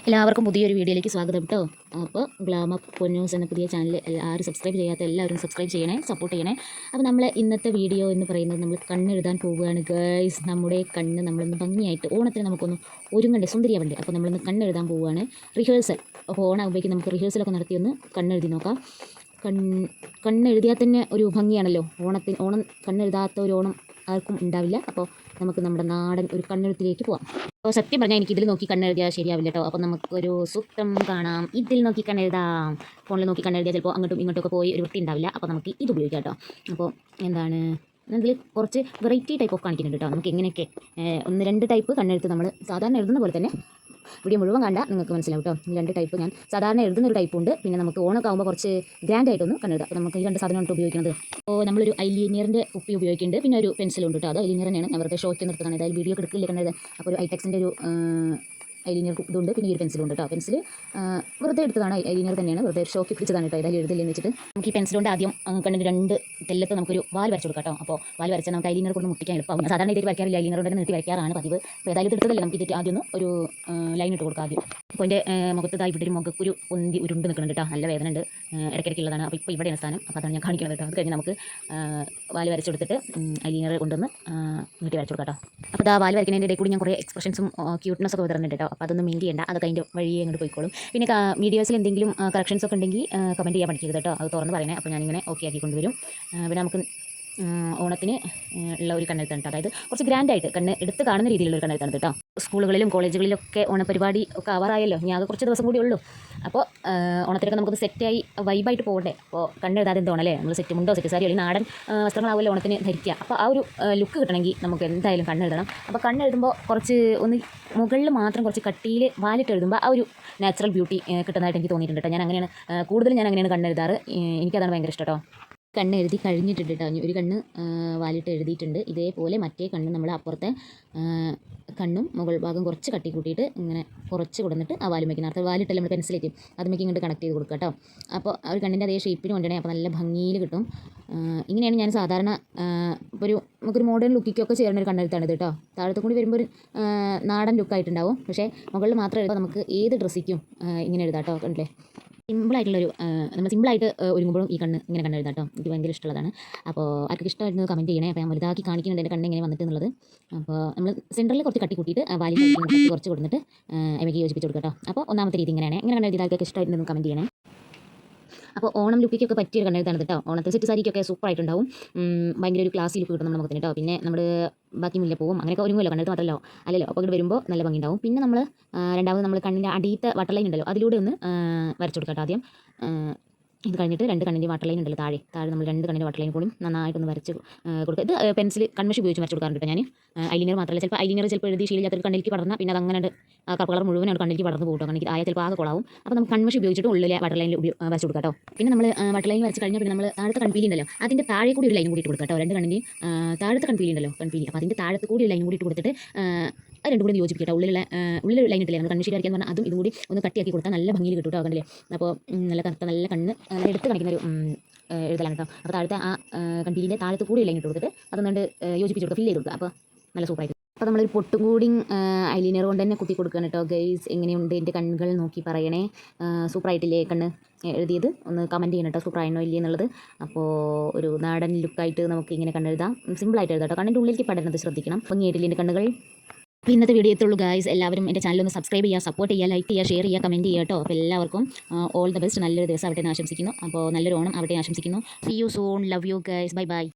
എല്ലാവർക്കും പുതിയൊരു വീഡിയോയിലേക്ക് സ്വാഗതം കേട്ടോ. അപ്പോൾ ഗ്ലാമർ പൊന്നൂസ് എന്ന പുതിയ ചാനൽ ആരും സബ്സ്ക്രൈബ് ചെയ്യാത്ത എല്ലാവരും സബ്സ്ക്രൈബ് ചെയ്യണേ, സപ്പോർട്ട് ചെയ്യണേ. അപ്പോൾ നമ്മൾ ഇന്നത്തെ വീഡിയോ എന്ന് പറയുന്നത് നമ്മൾ കണ്ണെഴുതാൻ പോവുകയാണ് ഗൈസ്. നമ്മുടെ കണ്ണ് നമ്മളിന്ന് ഭംഗിയായിട്ട് ഓണത്തിന് നമുക്കൊന്ന് ഒരുങ്ങണ്ടേ, സുന്ദരിയാവണ്ടേ. അപ്പോൾ നമ്മളിന്ന് കണ്ണെഴുതാൻ പോവുകയാണ്. റിഹേഴ്സൽ, അപ്പോൾ ഓണാകുമ്പോഴേക്കും നമുക്ക് റിഹേഴ്സലൊക്കെ നടത്തി ഒന്ന് കണ്ണെഴുതി നോക്കാം. കണ്ണെഴുതിയാൽ തന്നെ ഒരു ഭംഗിയാണല്ലോ ഓണം കണ്ണെഴുതാത്ത ഒരു ഓണം ആർക്കും ഉണ്ടാവില്ല. അപ്പോൾ നമുക്ക് നമ്മുടെ നാടൻ ഒരു കണ്ണെഴുത്തിലേക്ക് പോകാം. അപ്പോൾ സത്യം പറഞ്ഞാൽ എനിക്ക് ഇതിൽ നോക്കി കണ്ണെഴുതിയാൽ ശരിയാവില്ല കേട്ടോ. അപ്പോൾ നമുക്കൊരു സൂത്രം കാണാം. ഇതിൽ നോക്കി കണ്ണെഴുതാം. ഫോണിൽ നോക്കി കണ്ണെഴുതിയാൽ ചിലപ്പോൾ അങ്ങോട്ടും ഇങ്ങോട്ടൊക്കെ പോയി ഒരു വൃത്തി ഉണ്ടാവില്ല. അപ്പോൾ നമുക്ക് ഇത് ഉപയോഗിക്കാം കേട്ടോ. അപ്പോൾ എന്താണ്, ഇതിൽ കുറച്ച് വെറൈറ്റി ടൈപ്പ് ഓഫ് കാണിക്കുന്നുണ്ട് കേട്ടോ. നമുക്ക് എങ്ങനെയൊക്കെ 1-2 ടൈപ്പ് കണ്ണെഴുത്ത് നമ്മൾ സാധാരണ എഴുതുന്ന പോലെ തന്നെ. വീഡിയോ മുഴുവൻ കണ്ടാൽ നിങ്ങൾക്ക് മനസ്സിലാവും കേട്ടോ. ഈ 2 ടൈപ്പ് ഞാൻ സാധാരണ എഴുതുന്ന ഒരു ടൈപ്പുണ്ട്. പിന്നെ നമുക്ക് ഓണൊക്കെ ആകുമ്പോൾ കുറച്ച് ഗ്രാൻഡ് ആയിട്ടൊന്ന് കണ്ണെഴുതാം. അപ്പോൾ നമുക്ക് ഈ 2 സാധനമാണ് ഉപയോഗിക്കുന്നത്. അപ്പോൾ നമ്മളൊരു ഐലീനിയറിൻ്റെ കുപ്പി ഉപയോഗിക്കുന്നുണ്ട്. പിന്നെ ഒരു പെൻസിലുണ്ട് കേട്ടോ. അത് ഐലീനിയർ തന്നെയാണ്. ഞാൻ വെറുതെ ഷോയ്ക്ക് നിർത്തുന്നതാണ്. അതായത് വീഡിയോ എടുക്കില്ല കണ്ണെഴുതാൻ. അപ്പോൾ ഒരു ഐടെക്സിൻ്റെ ഒരു ഐലീനിയർ ഇതുണ്ട്. പിന്നെ ഈ ഒരു പെൻസിലുണ്ട് കേട്ടോ. പെൻസിൽ വെറുതെ എടുത്തതാണ്, ഐലീനിയർ തന്നെയാണ്. വെറുതെ ഷോക്ക് പിടിച്ചതാണ് കേട്ടോ. ഏതായാലും എഴുതില്ലെന്ന് വെച്ചിട്ട് നമുക്ക് ഈ പെൻസിലുകൊണ്ട് ആദ്യം കണ്ണിന് 2 തെല്ലത്ത് നമുക്കൊരു വാൽ വരച്ചു കൊടുക്കാം കേട്ടോ. അപ്പോൾ വാൽ വരച്ചാൽ നമുക്ക് ഐലീനിയർ കൊണ്ട് മുട്ടിക്കാൻ എളുപ്പമാവും. സാധാരണ ഇതിൽ വരയ്ക്കാറില്ല, ഐലീനിയർ കൊണ്ട് നീട്ടി വരയ്ക്കാറാണ് പതിവ്. അപ്പോൾ ഏതായാലും ഇത് എടുത്തതല്ലേ, നമുക്ക് ഇതിട്ട് ആദ്യം ഒരു ലൈൻ ഇട്ട് കൊടുക്കാം ആദ്യം. അപ്പോൾ എൻ്റെ മുഖത്തതായി ഇവിടെ ഒരു മുഖക്കുരു പൊന്തി ഉരുണ്ട് നിൽക്കുന്നുണ്ട് കേട്ടോ. നല്ല വേദന ഉണ്ട്, ഇടയ്ക്കിടയ്ക്കുള്ളതാണ്. അപ്പോൾ ഇപ്പോൾ ഇവിടെയാണ് സ്ഥാനം. അപ്പോൾ അതാണ് ഞാൻ കാണിക്കുന്നത് കേട്ടോ. അത് കഴിഞ്ഞ് നമുക്ക് വാൽ വരച്ചു കൊടുത്തിട്ട് ഐലീനിയർ കൊണ്ടുവന്ന് നീട്ടി വരച്ചു കൊടുക്കാം കേട്ടോ. അപ്പോൾ ആ വാൽ വരയ്ക്കുന്നതിൻ്റെ ഇടയിൽ കൂടി ഞാൻ കുറേ എക്സ്പ്രഷൻസും ക്യൂട്ട്നെസ് ഒക്കെ വരുന്നുണ്ട് കേട്ടോ. അപ്പോൾ അതൊന്നും മെയിൻ ചെയ്യേണ്ട, അതൊക്കെ അതിൻ്റെ വഴിയെ അങ്ങോട്ട് പോയിക്കോളും. പിന്നെ വീഡിയോസിൽ എന്തെങ്കിലും കറക്ഷൻസ് ഒക്കെ ഉണ്ടെങ്കിൽ കമൻറ്റ് ചെയ്യാൻ പഠിക്കരുത് കേട്ടോ. അത് തുറന്ന് പറയണേ. അപ്പോൾ ഞാനിങ്ങനെ ഓക്കെ ആക്കി കൊണ്ടുവരും. പിന്നെ നമുക്ക് ഓണത്തിന് ഉള്ള ഒരു കണ്ണെഴുത്താണ് കേട്ടോ. അതായത് കുറച്ച് ഗ്രാൻഡായിട്ട് കണ്ണ് എടുത്ത് കാണുന്ന രീതിയിലുള്ള ഒരു കണ്ണെഴുത്താണ് കേട്ടോ. സ്കൂളുകളിലും കോളേജുകളിലൊക്കെ ഓണപരിപാടി ഒക്കെ ആവാറായല്ലോ. ഇനി അത് കുറച്ച് ദിവസം കൂടി ഉള്ളൂ. അപ്പോൾ ഓണത്തിനൊക്കെ നമുക്കൊന്ന് സെറ്റായി വൈബായിട്ട് പോകണ്ടേ. അപ്പോൾ കണ്ണെഴുതാതെ എന്തോണല്ലേ, നമ്മൾ സെറ്റ് മുണ്ടോ സെറ്റ് സാരിയോ അല്ലെങ്കിൽ നാടൻ വസ്ത്രങ്ങളാവുമല്ലോ ഓണത്തിന് ധരിക്കുക. അപ്പോൾ ആ ഒരു ലുക്ക് കിട്ടണമെങ്കിൽ നമുക്ക് എന്തായാലും കണ്ണെഴുതണം. അപ്പോൾ കണ്ണെഴുതുമ്പോൾ കുറച്ച് ഒന്ന് മുകളിൽ മാത്രം കുറച്ച് കട്ടിയിൽ വാലിട്ട് എഴുതുമ്പോൾ ആ ഒരു നാച്ചുറൽ ബ്യൂട്ടി കിട്ടുന്നതായിട്ട് എനിക്ക് തോന്നിയിട്ടുണ്ട് കേട്ടോ. ഞാൻ അങ്ങനെയാണ് കണ്ണെഴുതാറ്. എനിക്കതാണ് ഭയങ്കര ഇഷ്ടം കേട്ടോ. കണ്ണ് എഴുതി കഴിഞ്ഞിട്ടുണ്ട് കേട്ടോ. ഒരു കണ്ണ് വാലിട്ട് എഴുതിയിട്ടുണ്ട്. ഇതേപോലെ മറ്റേ കണ്ണ് നമ്മൾ അപ്പുറത്തെ കണ്ണും മുകൾ ഭാഗം കുറച്ച് കട്ടി കൂട്ടിയിട്ട് ഇങ്ങനെ കുറച്ച് കൊടുത്തിട്ട് ആ വാലും വയ്ക്കുന്ന അർത്ഥം വാലിട്ടല്ല നമ്മൾ പെൻസിലേക്ക് അതുമേക്ക് ഇങ്ങോട്ട് കണക്ട് ചെയ്ത് കൊടുക്കുക കേട്ടോ. അപ്പോൾ ആ ഒരു കണ്ണിൻ്റെ അതേ ഷേപ്പിന് കൊണ്ടുവരണേ. അപ്പോൾ നല്ല ഭംഗിയിൽ കിട്ടും. ഇങ്ങനെയാണ് ഞാൻ സാധാരണ നമുക്കൊരു മോഡേൺ ലുക്കിക്കൊക്കെ ചേരുന്ന ഒരു കണ്ണെഴുത്താണ് ഇത് കേട്ടോ. താഴത്ത് കൂടി വരുമ്പോൾ ഒരു നാടൻ ലുക്കായിട്ടുണ്ടാവും. പക്ഷേ മുകളിൽ മാത്രം എഴുതാം. നമുക്ക് ഏത് ഡ്രസ്സിക്കും ഇങ്ങനെ എഴുതാം കേട്ടോ. കണ്ടില്ലേ, സിമ്പിളായിട്ടുള്ളൊരു നമ്മൾ സിമ്പിളായിട്ട് ഒരുങ്ങുമ്പോഴും ഈ കണ്ണ് ഇങ്ങനെ കണ്ണെഴുതാം കേട്ടോ. എനിക്ക് ഭയങ്കര ഇഷ്ടമുള്ളതാണ്. അപ്പോൾ ആർക്കൊക്കെ ഇഷ്ടമായിരുന്നു കമൻറ്റ് ചെയ്യണേ. അപ്പോൾ ഞാൻ വലുതാക്കി കാണിക്കുന്നുണ്ട് എൻ്റെ കണ്ണ് എങ്ങനെ വന്നിട്ട് എന്നുള്ളത്. അപ്പോൾ നമ്മൾ സെൻറ്ററിൽ കുറച്ച് കട്ടി കൂട്ടിയിട്ട് വാലി കുറച്ച് കൊടുത്തിട്ട് എനിക്ക് യോജിപ്പിച്ച് കൊടുക്കാം കേട്ടോ. അപ്പോൾ ഒന്നാമത്തെ രീതി ഇങ്ങനെയാണ്. ഇങ്ങനെ കണ്ണെഴുതി ആർക്കൊക്കെ ഇഷ്ടമായിരുന്നു കമൻറ്റ് ചെയ്യണേ. അപ്പോൾ ഓണം ലുക്കിക്കൊക്കെ പറ്റിയൊരു കണ്ണെഴുത്താണ് കേട്ടോ. ഓണത്തെ സെറ്റ് സാരിക്കൊക്കെ സൂപ്പറായിട്ടുണ്ടാവും. ഭയങ്കര ഒരു ക്ലാസ് ലുക്ക് കിട്ടും നമ്മുടെ മുഖത്തിന് കേട്ടോ. പിന്നെ നമ്മൾ ബാക്കി മുല്ലപ്പൂവും അങ്ങനെയൊക്കെ ഒരുങ്ങുമല്ലോ, കണ്ണെഴുത്ത് മാത്രമല്ലോ അല്ലല്ലോ. അപ്പോൾ ഇങ്ങോട്ട് വരുമ്പോൾ നല്ല ഭംഗി ഉണ്ടാവും. പിന്നെ രണ്ടാമത് നമ്മൾ കണ്ണിൻ്റെ അടിയത്തെ വട്ടലൈൻ ഉണ്ടല്ലോ, അതിലൂടെ ഒന്ന് വരച്ചു കൊടുക്കാം കേട്ടോ. ആദ്യം ഇത് കഴിഞ്ഞിട്ട് 2 കണ്ണിൻ്റെ വാട്ടർ ലൈൻ ഉണ്ടല്ലോ, താഴെ നമ്മൾ 2 കണ്ണിൻ്റെ വാട്ടർ ലൈൻ കൂടി നന്നായിട്ടൊന്ന് വരച്ച് കൊടുക്കുക. ഇത് പെൻസിൽ കൺമഷി ഉപയോഗിച്ച് വരച്ച് കൊടുക്കാറുണ്ട് ഞാൻ. ഐലീനിയർ മാത്രമല്ല, ചിലപ്പോൾ എഴുതി ശീലില്ലാത്തൊരു കണ്ണിലേക്ക് പടർന്നാൽ പിന്നെ അത് അങ്ങനെ കറുപ്പ് കളർ മുഴുവൻ കണ്ണിലേക്ക് പടർന്ന് പോകും. കണ്ണിക്ക് ആയ ചിലപ്പോൾ ആകെ കൊളാവും. അപ്പോൾ നമുക്ക് കൺമഷി ഉപയോഗിച്ചിട്ട് ഉള്ളിലെ വാട്ടർ ലൈനിൽ വരച്ച് കൊടുക്കാം കേട്ടോ. പിന്നെ നമ്മൾ വാട്ടർ ലൈൻ വരച്ച് കഴിഞ്ഞാൽ പിന്നെ നമ്മൾ താഴത്തെ കൺപീലി ഉണ്ടല്ലോ, അതിൻ്റെ താഴെ കൂടി ഒരു ലൈൻ കൂടി ഇട്ട് കൊടുക്കാം കേട്ടോ. 2 കണ്ണിൻ്റെയും താഴത്തെ കൺപീലി ഉണ്ടല്ലോ, കൺപീലി. അപ്പോൾ അതിൻ്റെ താഴത്ത് കൂടി ഒരു ലൈൻ കൂടി ഇട്ട് കൊടുത്തിട്ട് അത് 2 കൂടി യോജിപ്പിക്കട്ടെ. ഉള്ളിലൊരു ലൈൻ ഇട്ടില്ലേ നമ്മൾ കൺമഷി വരയ്ക്കാൻ പറഞ്ഞാൽ അതും ഇതും കൂടി ഒന്ന് കട്ടിയാക്കി കൊടുത്താൽ നല്ല ഭംഗിയിൽ കിട്ടും കേട്ടോ. കണ്ടില്ലേ, അപ്പോൾ നല്ല കറുത്ത നല്ല കണ്ണ് നല്ല എടുത്ത് കാണിക്കുന്ന ഒരു എഴുതലാണ് കേട്ടോ. അപ്പോൾ താഴത്തെ ആ കൺപീലിൻ്റെ താഴത്ത് കൂടി ലൈൻ ഇട്ട് കൊടുത്തിട്ട് അതൊന്നുകൊണ്ട് യോജിപ്പിച്ച് കൊടുക്കുക, ഫില്ല് ചെയ്ത് കൊടുക്കുക. അപ്പോൾ നല്ല സൂപ്പറായിട്ട്. അപ്പോൾ നമ്മളൊരു പൊട്ടും കൂടി ഐലൈനർ കൊണ്ട് തന്നെ കുത്തി കൊടുക്കുകയാണ് കേട്ടോ. ഗൈസ്, എങ്ങനെയുണ്ട് എൻ്റെ കണ്ണുകൾ നോക്കി പറയണേ. സൂപ്പറായിട്ടില്ലേ കണ്ണ് എഴുതിയത്? ഒന്ന് കമൻറ്റ് ചെയ്യണം കേട്ടോ, സൂപ്പറായിട്ടോ ഇല്ലേ എന്നുള്ളത്. അപ്പോൾ ഒരു നാടൻ ലുക്കായിട്ട് നമുക്ക് ഇങ്ങനെ കണ്ണെഴുതാം. സിമ്പിളായിട്ട് എഴുതാം കേട്ടോ. കണ്ണിൻ്റെ ഉള്ളിലേക്ക് പടരുന്നത് ശ്രദ്ധിക്കണം. ഭംഗിയായിട്ടില്ലേ എൻ്റെ കണ്ണുകൾ? അപ്പോൾ ഇന്നത്തെ വീഡിയോ എത്തുള്ളൂ ഗായ്സ്. എല്ലാവരും എൻ്റെ ചാനൽ ഒന്ന് സബ്സ്ക്രൈബ് ചെയ്യുക, സപ്പോർട്ട് ചെയ്യുക, ലൈക്ക് ചെയ്യുക, ഷെയർ ചെയ്യുക, കമൻറ്റ് ചെയ്യുക കേട്ടോ. അപ്പോൾ എല്ലാവർക്കും ഓൾ ദ ബെസ്റ്റ്. നല്ലൊരു ദിവസം ആവട്ടെ എന്ന് ആശംസിക്കുന്നു. അപ്പോൾ നല്ലൊരു ഓണം ആവട്ടെ ആശംസിക്കുന്നു. See you soon. Love you guys. Bye by.